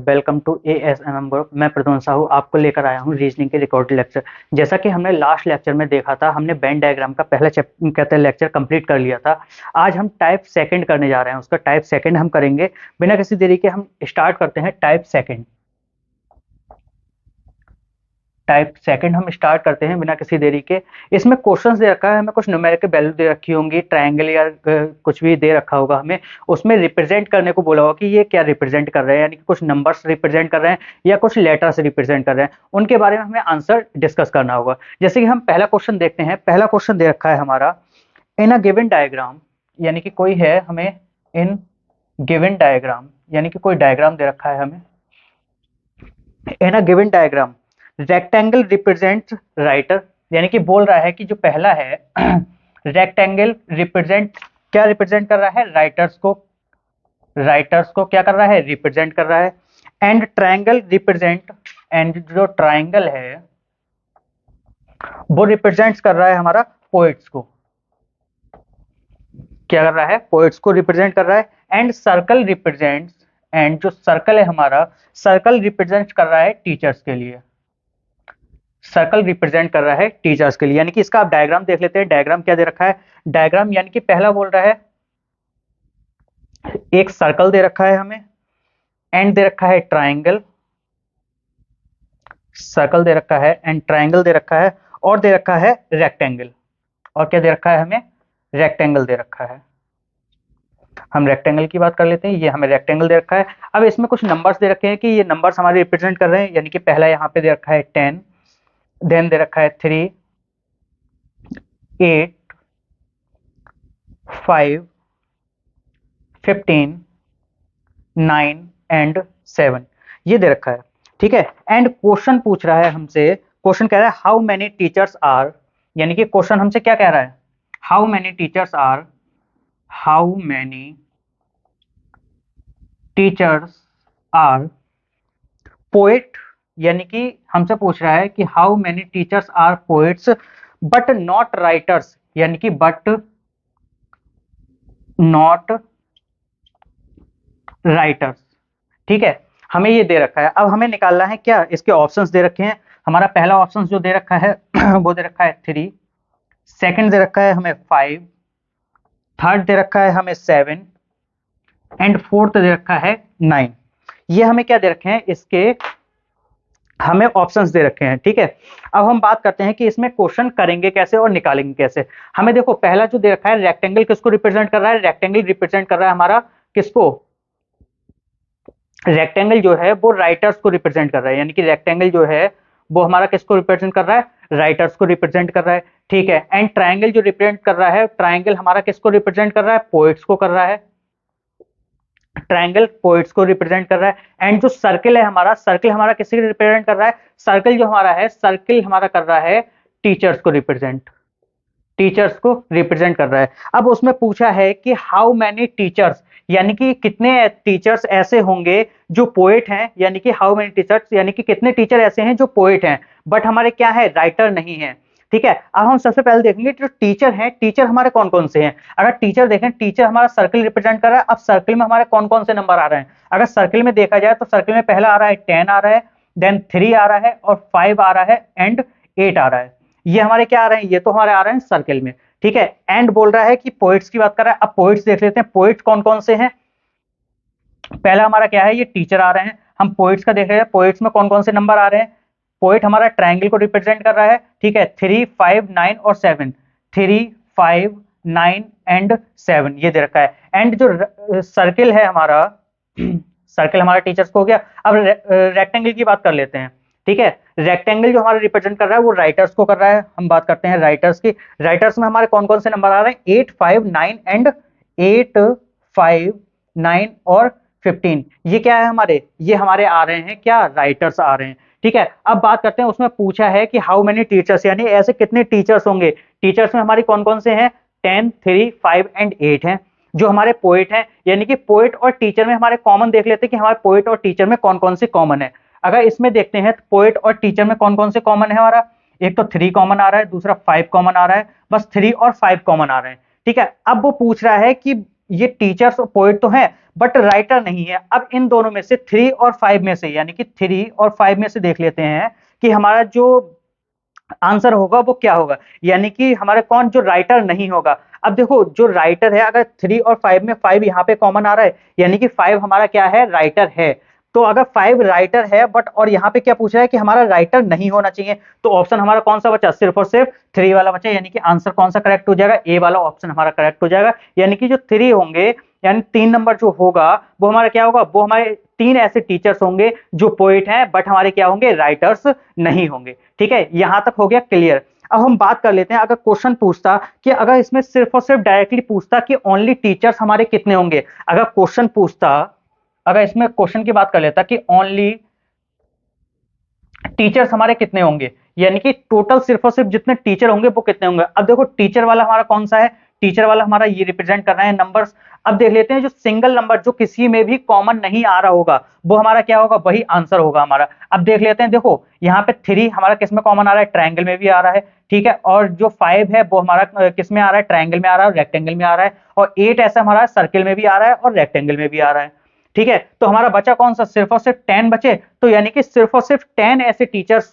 Welcome to ASMM group. मैं प्रद्युम्न साहू आपको लेकर आया हूँ रीजनिंग के रिकॉर्ड लेक्चर। जैसा कि हमने लास्ट लेक्चर में देखा था, हमने वेन डायग्राम का पहला कहते हैं लेक्चर कंप्लीट कर लिया था। आज हम टाइप सेकंड करने जा रहे हैं, उसका टाइप सेकंड हम करेंगे। बिना किसी देरी के हम स्टार्ट करते हैं टाइप सेकंड। टाइप सेकंड हम स्टार्ट करते हैं बिना किसी देरी के। इसमें क्वेश्चंस दे रखा है हमें, कुछ न्यूमेरिकल वैल्यू दे रखी होंगी, ट्रायंगल या कुछ भी दे रखा होगा हमें। उसमें रिप्रेजेंट करने को बोला होगा कि ये क्या रिप्रेजेंट कर रहे हैं, यानी कि कुछ नंबर्स रिप्रेजेंट कर रहे हैं या कुछ लेटर्स रिप्रेजेंट कर रहे हैं। उनके बारे में हमें आंसर डिस्कस करना होगा। जैसे कि हम पहला क्वेश्चन देखते हैं। पहला क्वेश्चन दे रखा है हमारा, इन अ गिवन डायग्राम, यानी कि कोई है हमें इन गिवन डायग्राम, यानी कि कोई डायग्राम दे रखा है हमें। In a given diagram rectangle represent writer, यानी कि बोल रहा है कि जो पहला है रेक्टेंगल रिप्रेजेंट, क्या रिप्रेजेंट कर रहा है? राइटर्स को। राइटर्स को क्या कर रहा है? रिप्रेजेंट कर रहा है। एंड ट्रायंगल रिप्रेजेंट, एंड जो ट्रायंगल है वो रिप्रेजेंट कर रहा है हमारा पोएट्स को। क्या कर रहा है? पोएट्स को रिप्रेजेंट कर रहा है। एंड सर्कल रिप्रेजेंट्स, एंड जो सर्कल है हमारा, सर्कल रिप्रेजेंट कर रहा है टीचर्स के लिए। सर्कल रिप्रेजेंट कर रहा है टीचर्स के लिए, यानी कि इसका आप डायग्राम देख लेते हैं। डायग्राम क्या दे रखा है? डायग्राम यानी कि पहला बोल रहा है एक सर्कल दे रखा है हमें, एंड दे रखा है ट्रायंगल, सर्कल दे रखा है एंड ट्रायंगल दे रखा है, और दे रखा है रेक्टेंगल। और क्या दे रखा है हमें? रेक्टेंगल दे रखा है। हम रेक्टेंगल की बात कर लेते हैं। ये हमें रेक्टेंगल दे रखा है। अब इसमें कुछ नंबर्स दे रखे हैं कि ये नंबर्स हमारे रिप्रेजेंट कर रहे हैं, यानी कि पहला यहाँ पे दे रखा है 10, देन दे रखा है 3, 8, 5, 15, 9 एंड 7, ये दे रखा है। ठीक है। एंड क्वेश्चन पूछ रहा है हमसे, क्वेश्चन कह रहा है हाउ मेनी टीचर्स आर, यानी कि क्वेश्चन हमसे क्या कह रहा है? How many teachers are, how many teachers are poet, यानी कि हमसे पूछ रहा है कि how many teachers are poets but not writers, यानी कि बट नॉट राइटर्स। ठीक है। हमें ये दे रखा है। अब हमें निकालना है क्या? इसके ऑप्शंस दे रखे हैं। हमारा पहला ऑप्शन जो दे रखा है वो दे रखा है 3, सेकंड दे रखा है हमें 5, थर्ड दे रखा है हमें 7 एंड फोर्थ दे रखा है 9। ये हमें क्या दे रखे हैं? इसके हमें ऑप्शंस दे रखे हैं। ठीक है। अब हम बात करते हैं कि इसमें क्वेश्चन करेंगे कैसे और निकालेंगे कैसे। हमें देखो पहला जो दे रखा है रेक्टेंगल, किसको रिप्रेजेंट कर रहा है? रेक्टेंगल रिप्रेजेंट कर रहा है हमारा किसको? रेक्टेंगल जो है वो राइटर्स को रिप्रेजेंट कर रहा है, यानी कि रेक्टेंगल जो है वो हमारा किसको रिप्रेजेंट कर रहा है? राइटर्स को रिप्रेजेंट कर रहा है। ठीक है। एंड ट्रायंगल जो रिप्रेजेंट कर रहा है, ट्रायंगल हमारा किसको रिप्रेजेंट कर रहा है? पोएट्स को कर रहा है। ट्रायंगल पोएट्स को रिप्रेजेंट कर रहा है। एंड जो सर्कल है हमारा, सर्कल हमारा किसको रिप्रेजेंट कर रहा है? सर्कल जो हमारा है, सर्कल हमारा कर रहा है टीचर्स को रिप्रेजेंट, टीचर्स को रिप्रेजेंट कर रहा है। अब उसमें पूछा है कि हाउ मैनी टीचर्स, यानी कि कितने टीचर्स ऐसे होंगे जो पोएट हैं, यानी कि हाउ मैनी टीचर्स, यानी कि कितने टीचर ऐसे हैं जो पोएट हैं बट हमारे क्या है? राइटर नहीं है। ठीक है। अब हम सबसे पहले देखेंगे जो टीचर हैं, टीचर हमारे कौन कौन से हैं। अगर टीचर देखें, टीचर हमारा सर्कल रिप्रेजेंट कर रहा है। अब सर्कल में हमारे कौन कौन से नंबर आ रहे हैं? अगर सर्कल में देखा जाए तो सर्कल में पहला आ रहा है 10 आ रहा है, देन 3 आ रहा है और 5 आ रहा है एंड 8 आ रहा है। ये हमारे क्या आ रहे हैं? ये तो हमारे आ रहे हैं सर्कल में। ठीक है। एंड बोल रहा है कि पोएट्स की बात कर रहा है। अब पोएट्स देख लेते हैं, पोएट्स कौन कौन से हैं। पहला हमारा क्या है? ये टीचर आ रहे हैं। हम पोएट्स का देख रहे हैं, पोएट्स में कौन कौन से नंबर आ रहे हैं? पोएट हमारा ट्रायंगल को रिप्रेजेंट कर रहा है। ठीक है। 3, 5, 9 और 7, 3, 5, 9 एंड 7 ये दे रखा है। एंड जो सर्कल है हमारा, सर्कल हमारा टीचर्स को हो गया। अब रेक्टेंगल की बात कर लेते हैं। ठीक है। रेक्टेंगल जो हमारा रिप्रेजेंट कर रहा है वो राइटर्स को कर रहा है। हम बात करते हैं राइटर्स की। राइटर्स में हमारे कौन कौन से नंबर आ रहे हैं? 8, 5, 9 एंड 8, 5, 9 और 15। ये क्या है हमारे? ये हमारे आ रहे हैं क्या? राइटर्स आ रहे हैं। ठीक है। अब बात करते हैं, उसमें पूछा है कि हाउ मेनी टीचर्स, यानी ऐसे कितने टीचर्स होंगे। टीचर्स में हमारी कौन कौन से हैं? 10, 3, 5 एंड 8 हैं जो हमारे पोएट हैं। यानी कि पोएट और टीचर में हमारे कॉमन देख लेते हैं कि हमारे पोएट और टीचर में कौन कौन से कॉमन है। अगर इसमें देखते हैं तो पोएट और टीचर में कौन कौन से कॉमन है हमारा? एक तो 3 कॉमन आ रहा है, दूसरा 5 कॉमन आ रहा है, बस 3 और 5 कॉमन आ रहे हैं। ठीक है। अब वो पूछ रहा है कि ये टीचर्स और पोएट तो हैं बट राइटर नहीं है। अब इन दोनों में से 3 और 5 में से, यानी कि 3 और 5 में से देख लेते हैं कि हमारा जो आंसर होगा वो क्या होगा, यानी कि हमारे कौन जो राइटर नहीं होगा। अब देखो जो राइटर है, अगर 3 और 5 में 5 यहाँ पे कॉमन आ रहा है, यानी कि 5 हमारा क्या है, राइटर है। तो अगर 5 राइटर है बट और यहाँ पे क्या पूछ रहा है कि हमारा राइटर नहीं होना चाहिए, तो ऑप्शन हमारा कौन सा बचा, सिर्फ और सिर्फ 3 वाला बचा, यानी कि आंसर कौन सा करेक्ट हो जाएगा, ए वाला ऑप्शन हमारा करेक्ट हो जाएगा। यानी कि जो 3 होंगे, यानी 3 नंबर जो होगा वो हमारा क्या होगा, वो हमारे 3 ऐसे टीचर्स होंगे जो पोइट हैं बट हमारे क्या होंगे, राइटर्स नहीं होंगे। ठीक है, यहां तक हो गया क्लियर। अब हम बात कर लेते हैं, अगर क्वेश्चन पूछता कि अगर इसमें सिर्फ और सिर्फ डायरेक्टली पूछता कि ओनली टीचर्स हमारे कितने होंगे, अगर क्वेश्चन पूछता, अगर इसमें क्वेश्चन की बात कर लेता कि ओनली टीचर्स हमारे कितने होंगे, यानी कि टोटल सिर्फ और सिर्फ जितने टीचर होंगे वो कितने होंगे। अब देखो टीचर वाला हमारा कौन सा है, टीचर वाला हमारा ये रिप्रेजेंट कर रहे हैं नंबर्स। अब देख लेते हैं जो सिंगल नंबर जो किसी में भी कॉमन नहीं आ रहा होगा वो हमारा क्या होगा, वही आंसर होगा हमारा। अब देख लेते हैं, देखो यहाँ पे 3 हमारा किस में कॉमन आ रहा है, ट्रायंगल में भी आ रहा है। ठीक है, और जो 5 है वो हमारा किस में आ रहा है, ट्रायंगल में आ रहा है और रेक्टेंगल में आ रहा है। और 8 ऐसा हमारा सर्किल में भी आ रहा है और रेक्टेंगल में भी आ रहा है। ठीक है, तो हमारा बचा कौन सा, सिर्फ और सिर्फ 10 बचे। तो यानी कि सिर्फ और सिर्फ 10 ऐसे टीचर्स,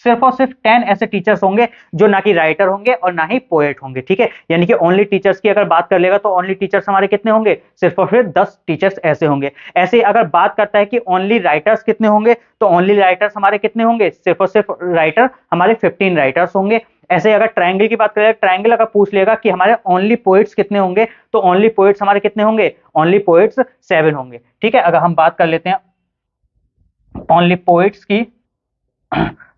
सिर्फ और सिर्फ 10 ऐसे टीचर्स होंगे जो ना कि राइटर होंगे और ना ही पोएट होंगे। ठीक है, यानी कि ओनली टीचर्स की अगर बात कर लेगा तो ओनली टीचर्स हमारे कितने होंगे, सिर्फ और सिर्फ 10 टीचर्स ऐसे होंगे। ऐसे ही अगर बात करता है कि ओनली राइटर्स कितने होंगे, तो ओनली राइटर्स हमारे कितने होंगे, सिर्फ और सिर्फ राइटर हमारे 15 राइटर्स होंगे। ऐसे अगर ट्रायंगल की बात करें, ट्रायंगल अगर पूछ लेगा कि हमारे ओनली पोइट्स कितने होंगे, तो ओनली पोइट्स हमारे कितने होंगे, ओनली पोइट्स 7 होंगे। ठीक है, अगर हम बात कर लेते हैं ओनली पोइट्स की,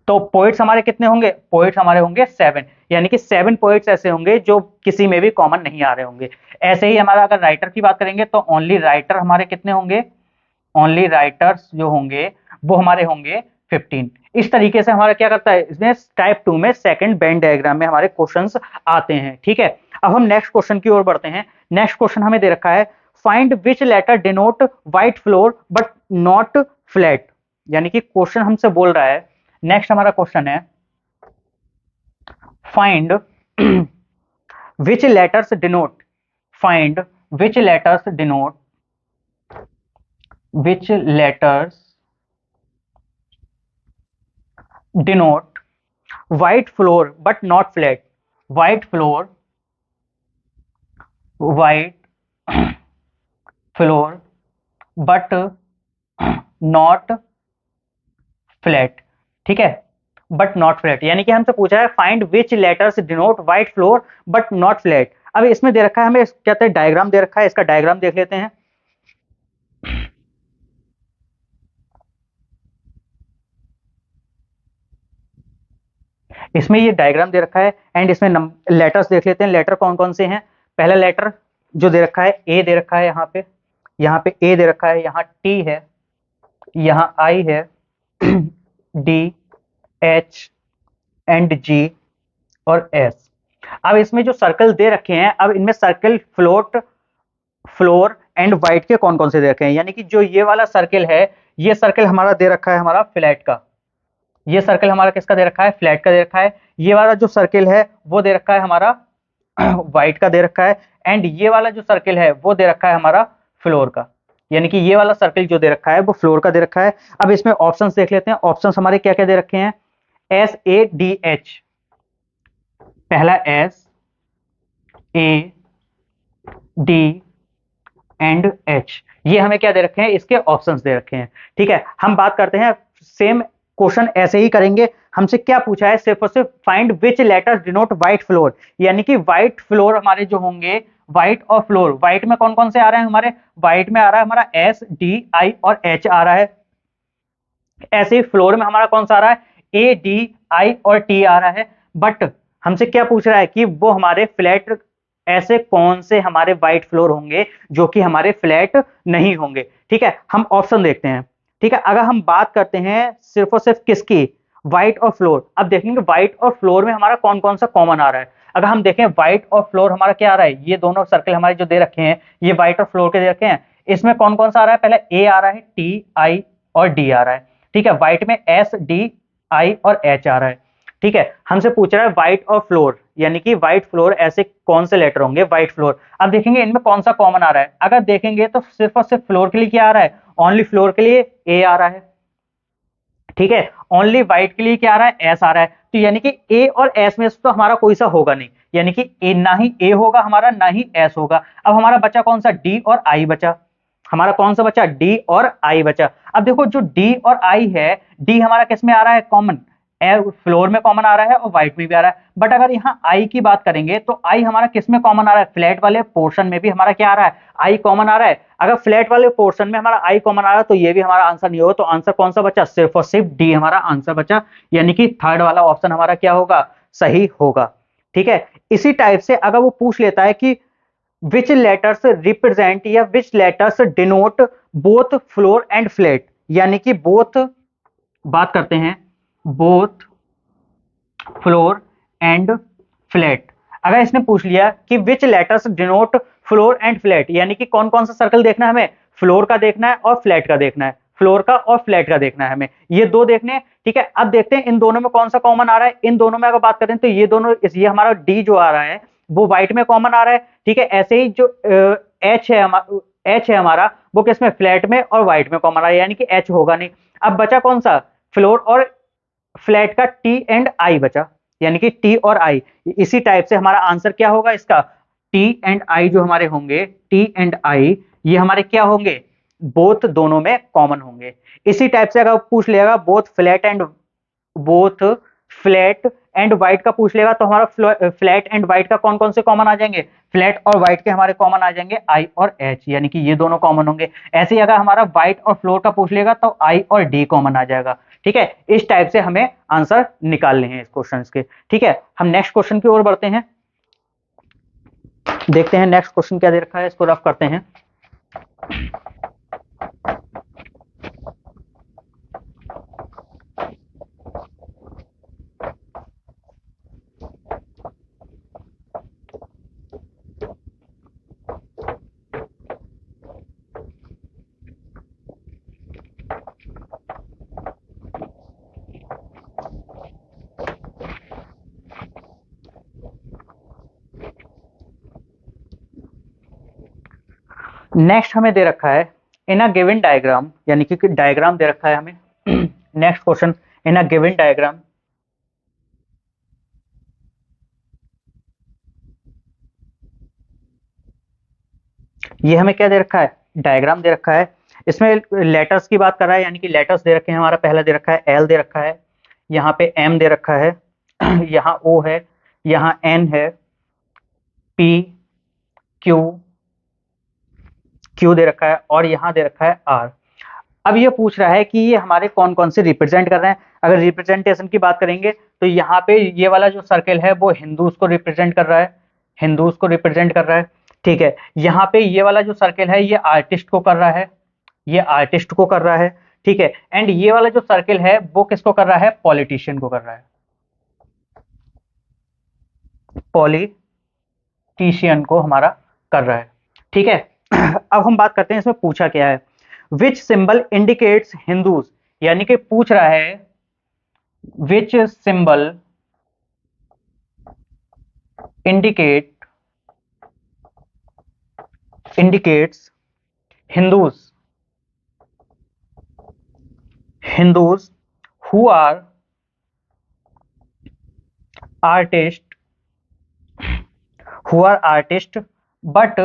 तो पोइट्स हमारे कितने होंगे, पोइट्स हमारे होंगे 7, यानी कि 7 पोइट्स ऐसे होंगे जो किसी में भी कॉमन नहीं आ रहे होंगे। ऐसे ही हमारा अगर राइटर की बात करेंगे तो ओनली राइटर हमारे कितने होंगे, ओनली राइटर्स जो होंगे वो हमारे होंगे 15। इस तरीके से हमारा क्या करता है, इसमें टाइप 2 में सेकंड वेन डायग्राम में हमारे क्वेश्चंस आते हैं। ठीक है, अब हम नेक्स्ट क्वेश्चन की ओर बढ़ते हैं। नेक्स्ट क्वेश्चन हमें दे रखा है, find which letter denote white floor but not flat, यानी कि क्वेश्चन हमसे बोल रहा है, नेक्स्ट हमारा क्वेश्चन है find which letters denote, find which letters denote, which letters denote white floor but not flat, white floor, white floor but not flat। ठीक है, बट नॉट फ्लैट, यानी कि हमसे पूछा है find which letters denote white floor but not flat. अब इसमें दे रखा है हमें, क्या कहते हैं, डायग्राम दे रखा है, इसका डायग्राम देख लेते हैं। इसमें ये डायग्राम दे रखा है एंड इसमें लेटर्स देख लेते हैं, लेटर कौन कौन से हैं। पहला लेटर जो दे रखा है ए दे रखा है, यहाँ पे ए दे रखा है, यहाँ टी है, यहाँ आई है, डी, एच एंड जी और एस। अब इसमें जो सर्कल दे रखे हैं, अब इनमें circle float, floor and white के कौन कौन से दे रखे हैं, यानी कि जो ये वाला सर्कल है, ये सर्कल हमारा दे रखा है हमारा फ्लैट का, ये सर्कल हमारा किसका दे रखा है, फ्लैट का दे रखा है। ये वाला जो सर्कल है वो दे रखा है हमारा व्हाइट का दे रखा है, एंड ये वाला जो सर्कल है वो दे रखा है हमारा फ्लोर का, यानी कि ये वाला सर्कल जो दे रखा है वो फ्लोर का दे रखा है। अब इसमें ऑप्शंस देख लेते हैं, ऑप्शंस हमारे क्या क्या दे रखे हैं, एस ए डी एच, पहला S, A, D and H, ये हमें क्या दे रखे हैं, इसके ऑप्शंस दे रखे हैं। ठीक है, हम बात करते हैं, सेम क्वेश्चन ऐसे ही करेंगे। हमसे क्या पूछा है, सिर्फ और सिर्फ find which letters denote white floor, यानी कि व्हाइट फ्लोर हमारे जो होंगे, व्हाइट और फ्लोर, व्हाइट में कौन कौन से आ रहे हैं हमारे, व्हाइट में आ रहा है हमारा एस, डी, आई और एच आ रहा है। ऐसे ही फ्लोर में हमारा कौन सा आ रहा है, ए, डी, आई और टी आ रहा है। बट हमसे क्या पूछ रहा है कि वो हमारे फ्लैट, ऐसे कौन से हमारे व्हाइट फ्लोर होंगे जो कि हमारे फ्लैट नहीं होंगे। ठीक है, हम ऑप्शन देखते हैं। ठीक है, अगर हम बात करते हैं सिर्फ और सिर्फ किसकी, व्हाइट और फ्लोर, अब देखेंगे व्हाइट और फ्लोर में हमारा कौन कौन सा कॉमन आ रहा है। अगर हम देखें व्हाइट और फ्लोर हमारा क्या आ रहा है, ये दोनों सर्कल हमारे जो दे रखे हैं ये व्हाइट और फ्लोर के दे रखे हैं, इसमें कौन कौन सा आ रहा है, पहले ए आ रहा है, टी, आई और डी आ रहा है। ठीक है, व्हाइट में एस, डी, आई और एच आ रहा है। ठीक है, हमसे पूछ रहा है व्हाइट और फ्लोर, यानी कि व्हाइट फ्लोर, ऐसे कौन से लेटर होंगे व्हाइट फ्लोर। अब देखेंगे इनमें कौन सा कॉमन आ रहा है। अगर देखेंगे तो सिर्फ और सिर्फ फ्लोर के लिए क्या आ रहा है, ओनली फ्लोर के लिए ए आ रहा है, ठीक है। ओनली व्हाइट के लिए क्या आ रहा है, एस आ रहा है। तो यानी कि ए और एस में से तो हमारा कोई सा होगा नहीं, यानी कि ए, ना ही ए होगा हमारा, ना ही एस होगा। अब हमारा बचा कौन सा, डी और आई बचा। हमारा कौन सा बचा, डी और आई बचा। अब देखो जो डी और आई है, डी हमारा किस में आ रहा है, कॉमन, फ्लोर में कॉमन आ रहा है और व्हाइट में भी आ रहा है। बट अगर यहाँ आई की बात करेंगे तो आई हमारा किस में कॉमन आ रहा है, फ्लैट वाले पोर्शन में भी हमारा क्या आ रहा है, आई कॉमन आ रहा है। अगर फ्लैट वाले पोर्शन में हमारा आई कॉमन आ रहा है तो ये भी हमारा आंसर नहीं होगा। तो आंसर कौन सा बचा, सिर्फ और सिर्फ डी हमारा आंसर बचा, यानी कि थर्ड वाला ऑप्शन हमारा क्या होगा, सही होगा। ठीक है। इसी टाइप से अगर वो पूछ लेता है कि विच लेटर्स रिप्रेजेंट या which letters denote both floor and flat, यानी कि बोथ, बात करते हैं बोथ फ्लोर एंड फ्लैट। अगर इसने पूछ लिया कि which letters denote floor and flat, यानी कि कौन कौन सा सर्कल देखना है हमें, फ्लोर का देखना है और फ्लैट का देखना है, फ्लोर का और फ्लैट का देखना है हमें, ये दो देखने हैं। ठीक है। अब देखते हैं इन दोनों में कौन सा कॉमन आ रहा है। इन दोनों में अगर बात करें तो ये दोनों, ये हमारा डी जो आ रहा है वो व्हाइट में कॉमन आ रहा है। ठीक है। ऐसे ही जो एच है एच है हमारा, वो किसमें, फ्लैट में और व्हाइट में कॉमन आ रहा है, यानी कि एच होगा नहीं। अब बचा कौन सा, फ्लोर और फ्लैट का टी एंड आई बचा, यानी कि टी और आई। इसी टाइप से हमारा आंसर क्या होगा इसका, टी एंड आई जो हमारे होंगे, टी एंड आई ये हमारे क्या होंगे, बोथ दोनों में कॉमन होंगे। इसी टाइप से अगर पूछ लेगा बोथ फ्लैट एंड व्हाइट का पूछ लेगा तो हमारा फ्लैट एंड व्हाइट का कौन कौन से कॉमन आ जाएंगे, फ्लैट और व्हाइट के हमारे कॉमन आ जाएंगे आई और एच, यानी कि ये दोनों कॉमन होंगे। ऐसे ही अगर हमारा व्हाइट और फ्लोर का पूछ लेगा तो आई और डी कॉमन आ जाएगा। ठीक है। इस टाइप से हमें आंसर निकालने हैं इस क्वेश्चन के। ठीक है। हम नेक्स्ट क्वेश्चन की ओर बढ़ते हैं, देखते हैं नेक्स्ट क्वेश्चन क्या दे रखा है, इसको रफ करते हैं। नेक्स्ट हमें दे रखा है इन अ गिवन डायग्राम, यानी कि डायग्राम दे रखा है हमें। Next question, in a given diagram, ये हमें क्या दे रखा है, डायग्राम दे रखा है। इसमें लेटर्स की बात कर रहा है, यानी कि लेटर्स दे रखे हैं। हमारा पहला दे रखा है एल दे रखा है, यहाँ पे एम दे रखा है, यहाँ ओ है, यहाँ एन है, पी क्यू क्यू दे रखा है और यहाँ दे रखा है आर। अब ये पूछ रहा है कि ये हमारे कौन कौन से रिप्रेजेंट कर रहे हैं। अगर रिप्रेजेंटेशन की बात करेंगे तो यहाँ पे ये वाला जो सर्कल है वो हिंदूज को रिप्रेजेंट कर रहा है, हिंदूज को रिप्रेजेंट कर रहा है। ठीक है। यहाँ पे ये वाला जो सर्कल है ये आर्टिस्ट को कर रहा है, ये आर्टिस्ट को कर रहा है। ठीक है। एंड ये वाला जो सर्कल है वो किसको कर रहा है, पॉलिटिशियन को कर रहा है, पॉलिटिशियन को हमारा कर रहा है। ठीक है। अब हम बात करते हैं इसमें पूछा क्या है, विच सिंबल इंडिकेट्स हिंदूज, यानी कि पूछ रहा है which symbol indicates Hindus who are artist but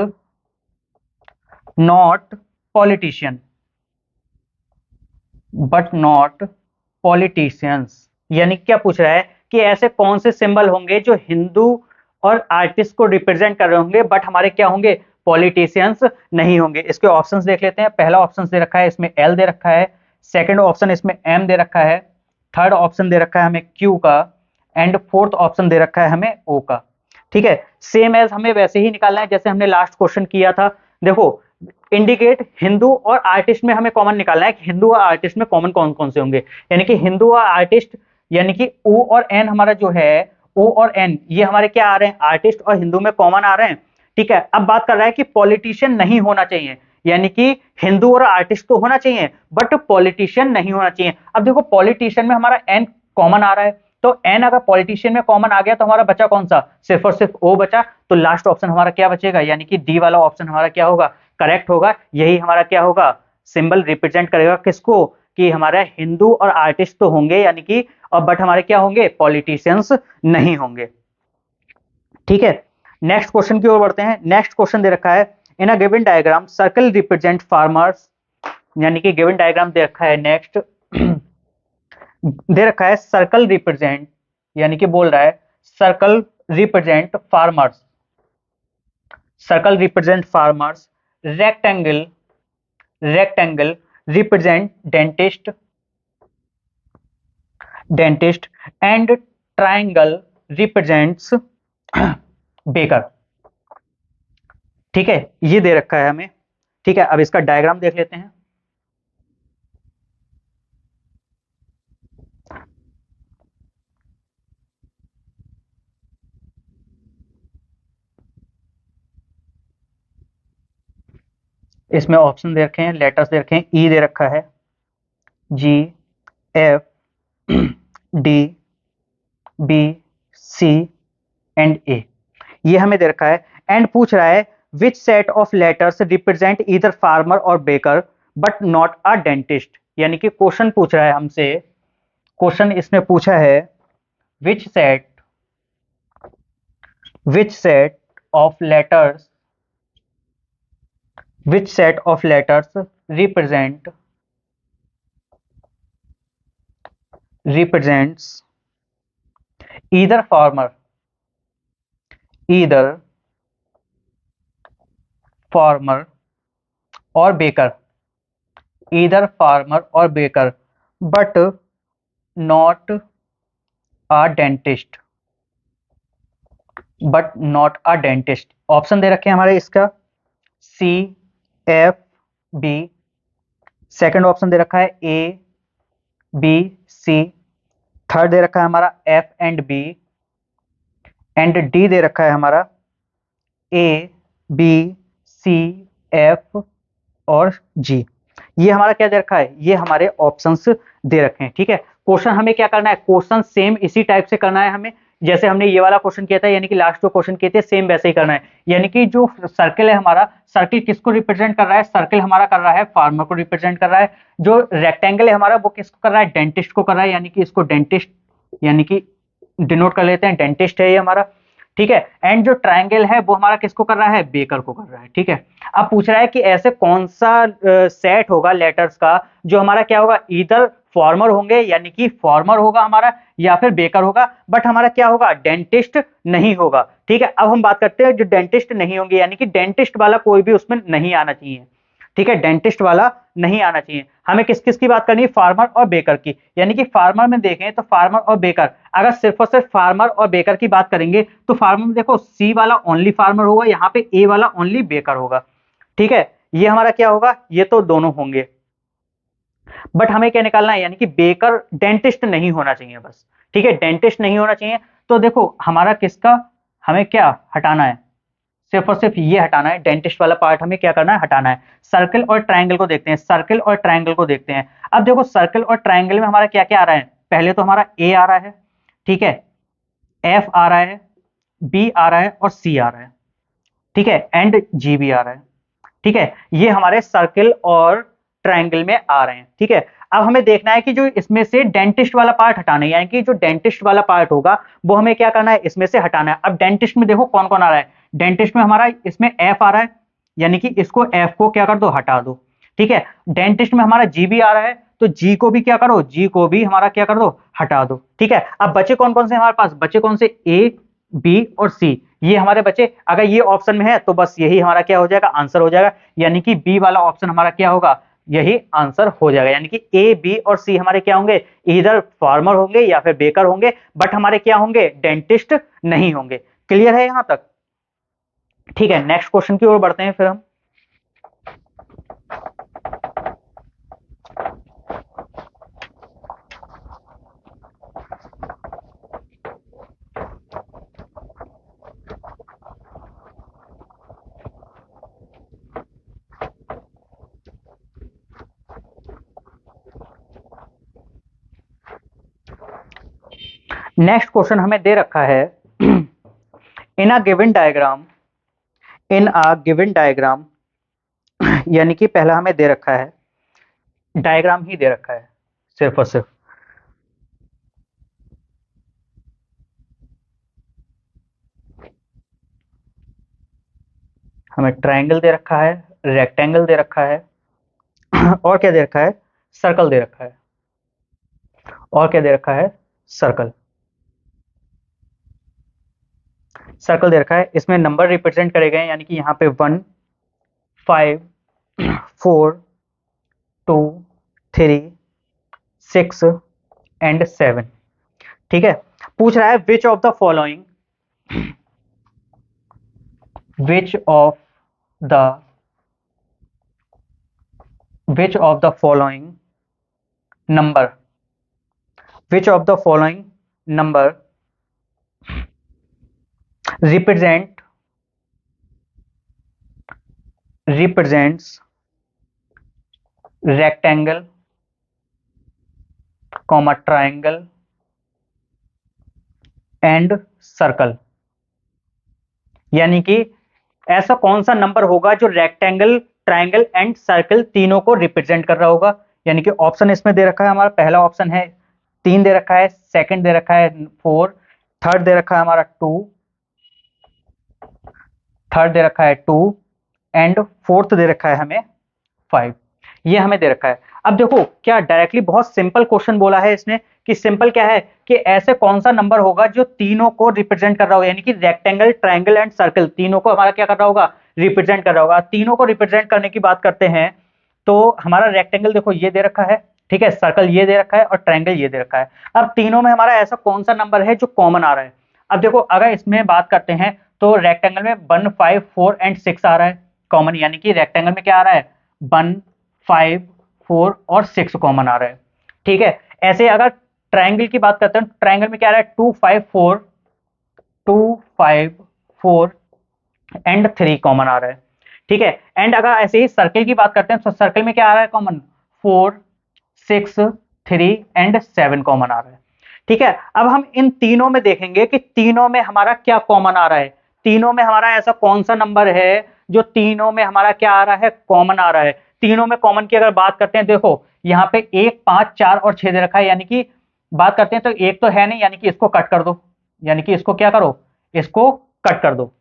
not politicians, यानी क्या पूछ रहा है कि ऐसे कौन से सिंबल होंगे जो हिंदू और आर्टिस्ट को रिप्रेजेंट कर रहे होंगे बट हमारे क्या होंगे, पॉलिटिशियंस नहीं होंगे। इसके ऑप्शंस देख लेते हैं। पहला ऑप्शन दे रखा है इसमें एल दे रखा है, सेकंड ऑप्शन इसमें एम दे रखा है, थर्ड ऑप्शन दे रखा है हमें क्यू का, एंड फोर्थ ऑप्शन दे रखा है हमें ओ का। ठीक है। सेम एज हमें वैसे ही निकालना है जैसे हमने लास्ट क्वेश्चन किया था। देखो इंडिकेट हिंदू और आर्टिस्ट में हमें कॉमन निकालना है कि हिंदू और आर्टिस्ट में कॉमन कौन कौन से होंगे, यानी कि हिंदू और आर्टिस्ट, यानी कि ओ और एन हमारा जो है, ओ और एन ये हमारे क्या आ रहे हैं, आर्टिस्ट और हिंदू में कॉमन आ रहे हैं। ठीक है। अब बात कर रहा है कि पॉलिटिशियन नहीं होना चाहिए, यानी कि हिंदू और आर्टिस्ट तो होना चाहिए बट पॉलिटिशियन नहीं होना चाहिए। अब देखो पॉलिटिशियन में हमारा एन कॉमन आ रहा है, तो एन अगर पॉलिटिशियन में कॉमन आ गया तो हमारा बचा कौन सा, सिर्फ और सिर्फ ओ बचा। तो लास्ट ऑप्शन हमारा क्या बचेगा, यानी कि डी वाला ऑप्शन हमारा क्या होगा, करेक्ट होगा। यही हमारा क्या होगा, सिंबल रिप्रेजेंट करेगा किसको, कि हमारे हिंदू और आर्टिस्ट तो होंगे यानी कि, और बट हमारे क्या होंगे, पॉलिटिशियंस नहीं होंगे। ठीक है, नेक्स्ट क्वेश्चन की ओर बढ़ते हैं। नेक्स्ट क्वेश्चन दे रखा है, in a given diagram circle represent farmers, यानी कि गिवन डायग्राम दे रखा है। नेक्स्ट दे रखा है सर्कल रिप्रेजेंट, यानी कि बोल रहा है circle represent farmers, circle represent farmers, rectangle, rectangle represent dentist, dentist and triangle represents baker. ठीक है, ये दे रखा है हमें। ठीक है, अब इसका डायग्राम देख लेते हैं। इसमें ऑप्शन दे रखे हैं, लेटर्स दे रखे हैं, ई दे रखा है, G, F, D, B, C and A, ये हमें दे रखा है। एंड पूछ रहा है which set of letters represent either farmer और baker but not a dentist, यानी कि क्वेश्चन पूछ रहा है हमसे, क्वेश्चन इसने पूछा है which set, which set of letters, which set of letters represent, represents either farmer, either farmer or baker, either farmer or baker but not a dentist, but not a dentist। Option दे रखे हैं हमारे इसका C, F, B, second option दे रखा है ए, B, सी, third दे रखा है हमारा F and B, and D दे रखा है हमारा ए, बी, सी, एफ और जी। ये हमारा क्या दे रखा है, ये हमारे ऑप्शंस दे रखे हैं। ठीक है, क्वेश्चन हमें क्या करना है, क्वेश्चन सेम इसी टाइप से करना है हमें, जैसे हमने ये वाला क्वेश्चन किया था, यानी कि लास्ट जो क्वेश्चन किए थे सेम वैसे ही करना है। यानी कि जो सर्कल है हमारा, सर्कल किसको रिप्रेजेंट कर रहा है, सर्कल हमारा कर रहा है फार्मर को रिप्रेजेंट कर रहा है। जो रेक्टेंगल है हमारा वो किसको कर रहा है, डेंटिस्ट को कर रहा है, यानी कि इसको डेंटिस्ट, यानी कि डिनोट कर लेते हैं, डेंटिस्ट है ये हमारा। ठीक है, एंड जो ट्रायंगल है वो हमारा किसको कर रहा है, बेकर को कर रहा है। ठीक है, अब पूछ रहा है कि ऐसे कौन सा सेट होगा लेटर्स का जो हमारा क्या होगा, इधर फॉर्मर होंगे यानी कि फॉर्मर होगा हमारा, या फिर बेकर होगा, बट हमारा क्या होगा, डेंटिस्ट नहीं होगा। ठीक है, अब हम बात करते हैं जो डेंटिस्ट नहीं होंगे, यानी कि डेंटिस्ट वाला कोई भी उसमें नहीं आना चाहिए। ठीक है, डेंटिस्ट वाला नहीं आना चाहिए। हमें किस किस की बात करनी है, फार्मर और बेकर की। यानी कि फार्मर में देखें तो फार्मर और बेकर, अगर सिर्फ और सिर्फ फार्मर और बेकर की बात करेंगे तो फार्मर में देखो सी वाला ओनली फार्मर होगा, यहाँ पे ए वाला ओनली बेकर होगा। ठीक है, ये हमारा क्या होगा, ये तो दोनों होंगे, बट हमें क्या निकालना है, यानी कि बेकर डेंटिस्ट नहीं होना चाहिए बस। ठीक है, डेंटिस्ट नहीं होना चाहिए। तो देखो हमारा किसका, हमें क्या हटाना है, सिर्फ और सिर्फ ये हटाना है, डेंटिस्ट वाला पार्ट हमें क्या करना है, हटाना है। सर्कल और ट्रायंगल को देखते हैं, सर्कल और ट्रायंगल को देखते हैं। अब देखो सर्कल और ट्रायंगल में हमारा क्या क्या आ रहा है, पहले तो हमारा ए आ रहा है, ठीक है, एफ आ रहा है, बी आ रहा है और सी आ रहा है। ठीक है, एंड जी भी आ रहा है। ठीक है, ये हमारे सर्कल और ट्रायंगल में आ रहे हैं। ठीक है, अब हमें देखना है कि जो इसमें से डेंटिस्ट वाला पार्ट हटाना है, यानी कि जो डेंटिस्ट वाला पार्ट होगा वो हमें क्या करना है, इसमें से हटाना है। अब डेंटिस्ट में देखो कौन कौन आ रहा है, डेंटिस्ट में हमारा इसमें एफ आ रहा है, यानी कि इसको एफ को क्या कर दो, हटा दो। ठीक है, डेंटिस्ट में हमारा जी भी आ रहा है, तो जी को भी क्या करो, जी को भी हमारा क्या कर दो, हटा दो। ठीक है, अब बचे कौन कौन से हमारे पास, बचे कौन से, ए, बी और सी, ये हमारे बचे। अगर ये ऑप्शन में है तो बस यही हमारा क्या हो जाएगा, आंसर हो जाएगा, यानी कि बी वाला ऑप्शन हमारा क्या होगा, यही आंसर हो जाएगा। यानी कि ए, बी और सी हमारे क्या होंगे, इधर फार्मर होंगे या फिर बेकर होंगे, बट हमारे क्या होंगे, डेंटिस्ट नहीं होंगे। क्लियर है यहां तक? ठीक है, नेक्स्ट क्वेश्चन की ओर बढ़ते हैं फिर हम। नेक्स्ट क्वेश्चन हमें दे रखा है in a given diagram, in a given diagram, यानी कि पहला हमें दे रखा है, डायग्राम ही दे रखा है सिर्फ और सिर्फ। हमें ट्रायंगल दे रखा है, रेक्टेंगल दे रखा है और क्या दे रखा है, सर्कल दे रखा है, और क्या दे रखा है, सर्कल। सर्कल दे रखा है, इसमें नंबर रिप्रेजेंट करे गए, यानी कि यहाँ पे 1, 5, 4, 2, 3, 6 एंड 7। ठीक है, पूछ रहा है which of the following, which of the which of the following number, which of the following number represents rectangle, comma triangle and circle। यानी कि ऐसा कौन सा नंबर होगा जो रेक्टेंगल, ट्रायंगल एंड सर्कल तीनों को रिप्रेजेंट कर रहा होगा। यानी कि ऑप्शन इसमें दे रखा है, हमारा पहला ऑप्शन है 3 दे रखा है, सेकंड दे रखा है 4, थर्ड दे रखा है हमारा 2, थर्ड दे रखा है 2 एंड फोर्थ दे रखा है हमें 5। ये हमें दे रखा है। अब देखो क्या डायरेक्टली बहुत सिंपल क्वेश्चन बोला है इसने, कि सिंपल क्या है कि ऐसे कौन सा नंबर होगा जो तीनों को रिप्रेजेंट कर रहा होगा, यानी कि रेक्टेंगल, ट्रायंगल एंड सर्कल तीनों को हमारा क्या कर रहा होगा, रिप्रेजेंट कर रहा होगा। तीनों को रिप्रेजेंट करने की बात करते हैं तो हमारा रेक्टेंगल देखो ये दे रखा है, ठीक है, सर्कल ये दे रखा है और ट्रायंगल ये दे रखा है। अब तीनों में हमारा ऐसा कौन सा नंबर है जो कॉमन आ रहा है। अब देखो अगर इसमें बात करते हैं तो रेक्टेंगल में 1, 5, 4 एंड 6 आ रहा है कॉमन, यानी कि रेक्टेंगल में क्या आ रहा है, 1, 5, 4 और 6 कॉमन आ रहा है। ठीक है, ऐसे अगर ट्रायंगल की बात करते हैं, ट्रायंगल में क्या आ रहा है, 2, 5, 4, 2, 5, 4 एंड 3 कॉमन आ रहा है। ठीक है, एंड अगर ऐसे ही सर्कल की बात करते हैं तो सर्कल में क्या आ रहा है कॉमन, 4, 6, 3 एंड 7 कॉमन आ रहा है। ठीक है, अब हम इन तीनों में देखेंगे कि तीनों में हमारा क्या कॉमन आ रहा है। तीनों में हमारा ऐसा कौन सा नंबर है जो तीनों में हमारा क्या आ रहा है, कॉमन आ रहा है। तीनों में कॉमन की अगर बात करते हैं, देखो यहाँ पे 1, 5, 4 और 6 दे रखा है, यानी कि बात करते हैं तो एक तो है नहीं, यानी कि इसको कट कर दो, यानी कि इसको क्या करो, इसको कट कर दो।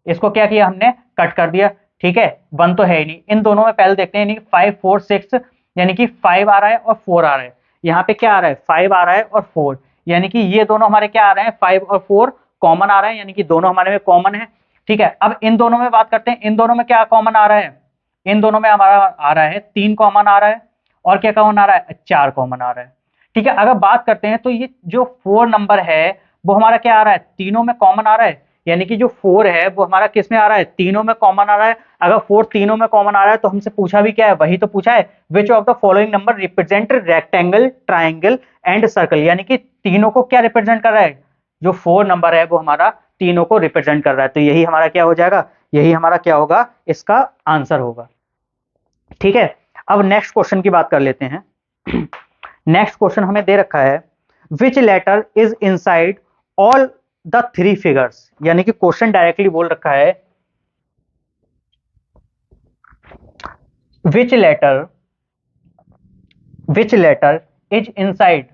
इसको क्या किया हमने, कट कर दिया। ठीक है, 1 तो है ही नहीं, इन दोनों में पहले देखते हैं, यानी 5, 4, 6, यानी कि 5 आ रहा है और 4 आ रहा है। यहाँ पे क्या आ रहा है, 5 आ रहा है और 4, यानी कि ये दोनों हमारे क्या आ रहे हैं, 5 और 4 कॉमन आ रहे हैं, यानी कि दोनों हमारे में कॉमन है। ठीक है, अब इन दोनों में बात करते हैं, इन दोनों में क्या कॉमन आ रहा है, इन दोनों में हमारा आ रहा है 3 कॉमन आ रहा है, और क्या कॉमन आ रहा है, 4 कॉमन आ रहा है। ठीक है, अगर बात करते हैं तो ये जो 4 नंबर है वो हमारा क्या आ रहा है, तीनों में कॉमन आ रहा है, यानी कि जो 4 है वो हमारा किस में आ रहा है, तीनों में कॉमन आ रहा है। अगर 4 तीनों में कॉमन आ रहा है तो हमसे पूछा भी क्या है, वही तो पूछा है, which of the following number represent rectangle, triangle and circle, यानी कि तीनों को क्या रिप्रेजेंट कर रहा है, जो 4 नंबर है वो हमारा तीनों को रिप्रेजेंट कर रहा है। तो यही हमारा क्या हो जाएगा, यही हमारा क्या होगा, इसका आंसर होगा। ठीक है, अब नेक्स्ट क्वेश्चन की बात कर लेते हैं। नेक्स्ट क्वेश्चन हमें दे रखा है which letter is inside all the 3 figures, यानी कि क्वेश्चन डायरेक्टली बोल रखा है which letter, which letter is inside,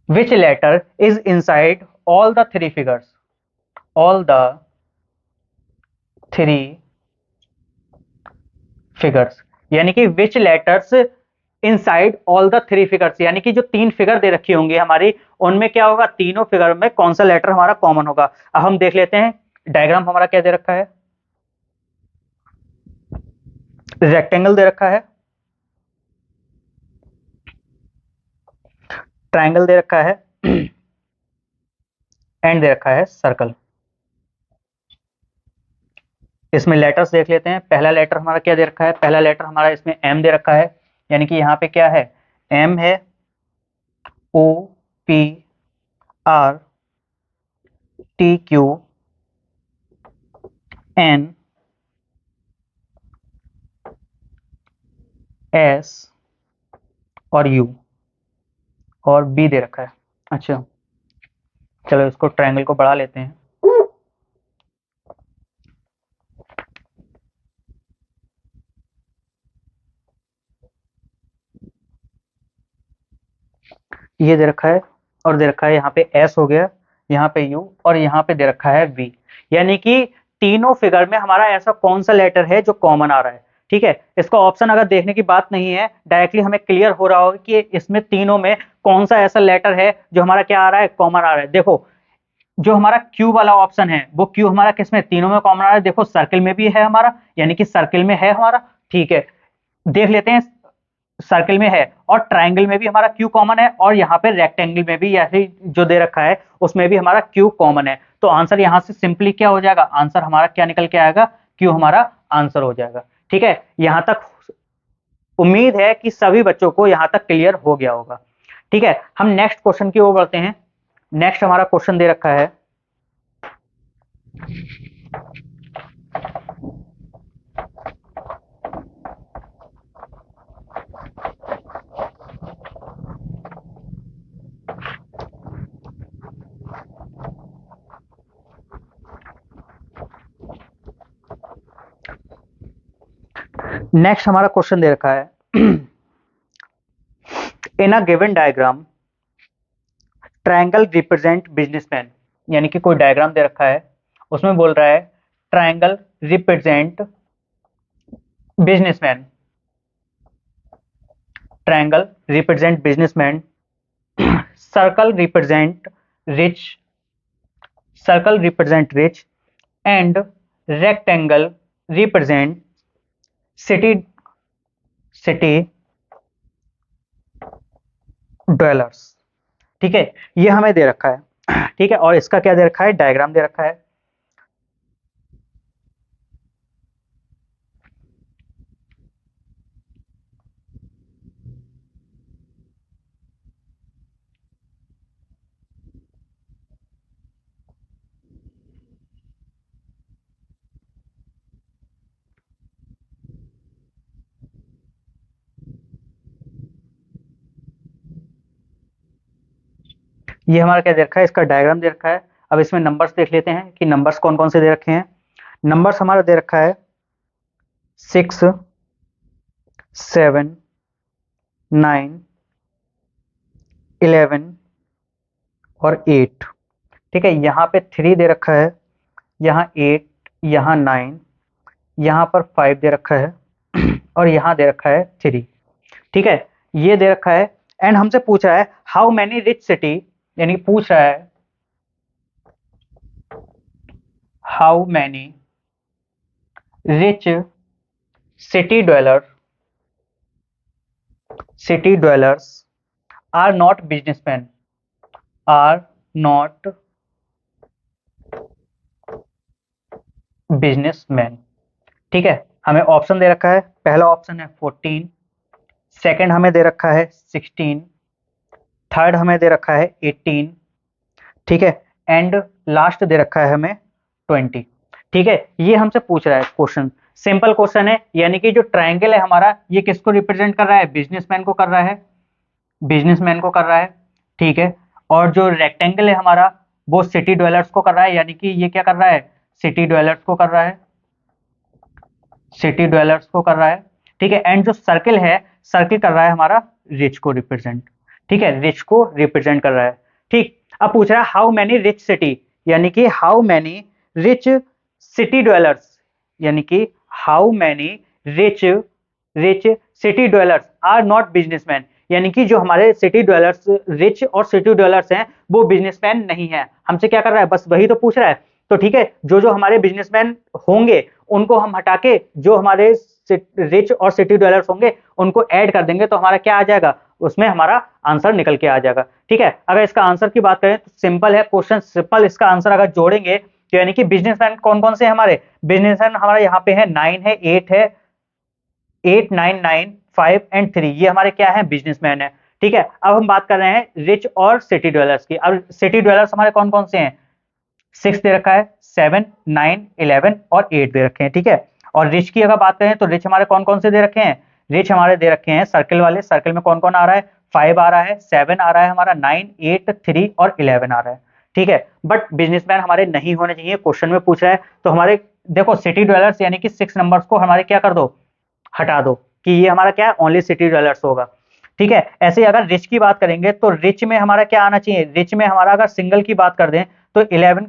which letter is inside all the 3 figures, all the 3 figures, यानी कि which letters inside all the 3 figures, यानी कि जो 3 फिगर दे रखी होंगी हमारी, उनमें क्या होगा, तीनों फिगर में कौन सा लेटर हमारा कॉमन होगा। अब हम देख लेते हैं, डायग्राम हमारा क्या दे रखा है, रेक्टेंगल दे रखा है, ट्रायंगल दे रखा है एंड दे रखा है सर्कल। इसमें लेटर्स देख लेते हैं, पहला लेटर हमारा क्या दे रखा है, पहला लेटर हमारा इसमें एम दे रखा है, यानी कि यहाँ पे क्या है, एम है, O P R T Q N S और यू। और बी दे रखा है। अच्छा चलो इसको ट्रायंगल को बढ़ा लेते हैं। ये दे रखा है और दे रखा है यहाँ पे एस हो गया, यहाँ पे यू और यहाँ पे दे रखा है वी। यानी कि तीनों फिगर में हमारा ऐसा कौन सा लेटर है जो कॉमन आ रहा है। ठीक है, इसका ऑप्शन अगर देखने की बात नहीं है, डायरेक्टली हमें क्लियर हो रहा होगा कि इसमें तीनों में कौन सा ऐसा लेटर है जो हमारा क्या आ रहा है, कॉमन आ रहा है। देखो जो हमारा क्यू वाला ऑप्शन है वो क्यू हमारा किसमें, तीनों में कॉमन आ रहा है। देखो सर्किल में भी है हमारा, यानी कि सर्किल में है हमारा। ठीक है, देख लेते हैं, सर्किल में है और ट्रायंगल में भी हमारा क्यू कॉमन है और यहाँ पे रेक्टेंगल में भी ऐसे जो दे रखा है उसमें भी हमारा क्यू कॉमन है। तो आंसर यहाँ से सिंपली क्या हो जाएगा, आंसर हमारा क्या निकल के आएगा, क्यू हमारा आंसर हो जाएगा। ठीक है, यहाँ तक उम्मीद है कि सभी बच्चों को यहाँ तक क्लियर हो गया होगा। ठीक है, हम नेक्स्ट क्वेश्चन की ओर बढ़ते हैं। नेक्स्ट हमारा क्वेश्चन दे रखा है, नेक्स्ट हमारा क्वेश्चन दे रखा है in a given diagram triangle represent businessman. यानी कि कोई डायग्राम दे रखा है, उसमें बोल रहा है triangle represent businessman, triangle represent businessman, circle represent rich, circle represent rich and rectangle represent city, city dwellers. ठीक है, ये हमें दे रखा है। ठीक है, और इसका क्या दे रखा है, डायग्राम दे रखा है। ये हमारा क्या दे रखा है, इसका डायग्राम दे रखा है। अब इसमें नंबर्स देख लेते हैं कि नंबर्स कौन कौन से दे रखे हैं। नंबर्स हमारा दे रखा है 6, 7, 9, 11 और 8। ठीक है, यहाँ पे 3 दे रखा है, यहाँ 8, यहाँ 9, यहाँ पर 5 दे रखा है और यहाँ दे रखा है 3। ठीक है, ये दे रखा है एंड हमसे पूछ रहा है हाउ मैनी रिच सिटी, यानी पूछ रहा है how many rich city dweller, city dwellers are not businessman, are not businessman. ठीक है, हमें ऑप्शन दे रखा है, पहला ऑप्शन है 14, सेकंड हमें दे रखा है 16, थर्ड हमें दे रखा है 18। ठीक है, एंड लास्ट दे रखा है हमें 20। ठीक है, ये हमसे पूछ रहा है क्वेश्चन, सिंपल क्वेश्चन है। यानी कि जो ट्रायंगल है हमारा ये किसको रिप्रेजेंट कर रहा है, बिजनेसमैन को कर रहा है, बिजनेसमैन को कर रहा है। ठीक है, और जो रेक्टेंगल है हमारा वो सिटी ड्वेलर्स को कर रहा है, यानी कि ये क्या कर रहा है, सिटी ड्वेलर्स को कर रहा है, सिटी ड्वेलर्स को कर रहा है। ठीक है, एंड जो सर्किल है, सर्किल कर रहा है हमारा रिच को रिप्रेजेंट। ठीक है, रिच को रिप्रेजेंट कर रहा है। ठीक, अब पूछ रहा है हाउ मैनी रिच सिटी, यानी कि how many rich city dwellers, यानी कि how many rich, rich city dwellers are not businessman, यानी कि जो हमारे सिटी ड्वेलर्स रिच और सिटी ड्वेलर्स हैं वो बिजनेसमैन नहीं है। हमसे क्या कर रहा है, बस वही तो पूछ रहा है। तो ठीक है, जो जो हमारे बिजनेसमैन होंगे उनको हम हटा के जो हमारे रिच और सिटी ड्वेलर्स होंगे उनको ऐड कर देंगे तो हमारा क्या आ जाएगा, उसमें हमारा आंसर निकल के आ जाएगा। ठीक है, अगर इसका आंसर की बात करें तो सिंपल है क्वेश्चन, सिंपल इसका आंसर अगर जोड़ेंगे तो यानी कि बिजनेसमैन कौन कौन से हमारे, बिजनेसमैन हमारा यहाँ पे है 9 है, 8 है, 8 9 9 5 एंड 3, ये हमारे क्या है, बिजनेसमैन है। ठीक है, अब हम बात कर रहे हैं रिच और सिटी ड्वेलर्स की। अब सिटी ड्वेलर्स हमारे कौन कौन से हैं, 6 दे रखा है, 7 9 11 और 8 दे रखे हैं। ठीक है, और रिच की अगर बात करें तो रिच हमारे कौन कौन से दे रखे हैं, रिच हमारे दे रखे हैं सर्कल वाले, सर्कल में कौन कौन आ रहा है, 5 आ रहा है, 7 आ रहा है हमारा, 9, 8, 3 और 11 आ रहा है, ठीक है। बट बिजनेसमैन हमारे नहीं होने चाहिए, क्वेश्चन में पूछ रहा है, तो हमारे देखो सिटी ड्वेलर्स यानी कि 6 नंबर्स को हमारे क्या कर दो, हटा दो, कि ये हमारा क्या है, ओनली सिटी ड्वेलर्स होगा, ठीक है। ऐसे ही अगर रिच की बात करेंगे तो रिच में हमारा क्या आना चाहिए, रिच में हमारा अगर सिंगल की बात कर दें तो 11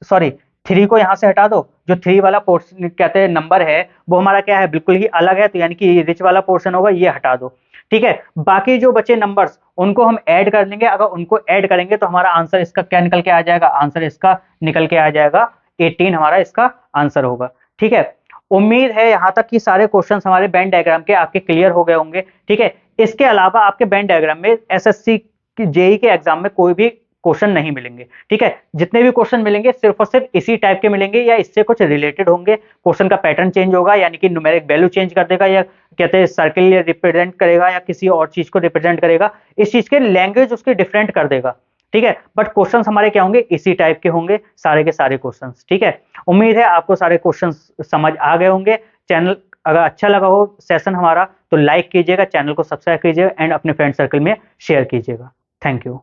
सॉरी 3 को यहां से हटा दो, जो 3 वाला पोर्शन कहते हैं नंबर है वो हमारा क्या है, बिल्कुल ही अलग है, तो यानी कि रिच वाला पोर्शन होगा, ये हटा दो, ठीक है। बाकी जो बचे नंबर्स उनको हम ऐड कर लेंगे, अगर उनको ऐड करेंगे तो हमारा आंसर इसका क्या निकल के आ जाएगा, आंसर इसका निकल के आ जाएगा 18 हमारा इसका आंसर होगा, ठीक है। उम्मीद है यहां तक कि सारे क्वेश्चंस हमारे वेन डायग्राम के आपके क्लियर हो गए होंगे, ठीक है। इसके अलावा आपके वेन डायग्राम में एसएससी की जेई के एग्जाम में कोई भी क्वेश्चन नहीं मिलेंगे, ठीक है। जितने भी क्वेश्चन मिलेंगे सिर्फ और सिर्फ इसी टाइप के मिलेंगे या इससे कुछ रिलेटेड होंगे, क्वेश्चन का पैटर्न चेंज होगा, यानी कि न्यूमेरिक वैल्यू चेंज कर देगा, या कहते हैं सर्किल रिप्रेजेंट करेगा या किसी और चीज को रिप्रेजेंट करेगा, इस चीज के लैंग्वेज उसकी डिफरेंट कर देगा, ठीक है। बट क्वेश्चंस हमारे क्या होंगे, इसी टाइप के होंगे सारे के सारे क्वेश्चंस, ठीक है। उम्मीद है आपको सारे क्वेश्चंस समझ आ गए होंगे। चैनल अगर अच्छा लगा हो सेशन हमारा तो लाइक कीजिएगा, चैनल को सब्सक्राइब कीजिएगा एंड अपने फ्रेंड सर्कल में शेयर कीजिएगा। Thank you.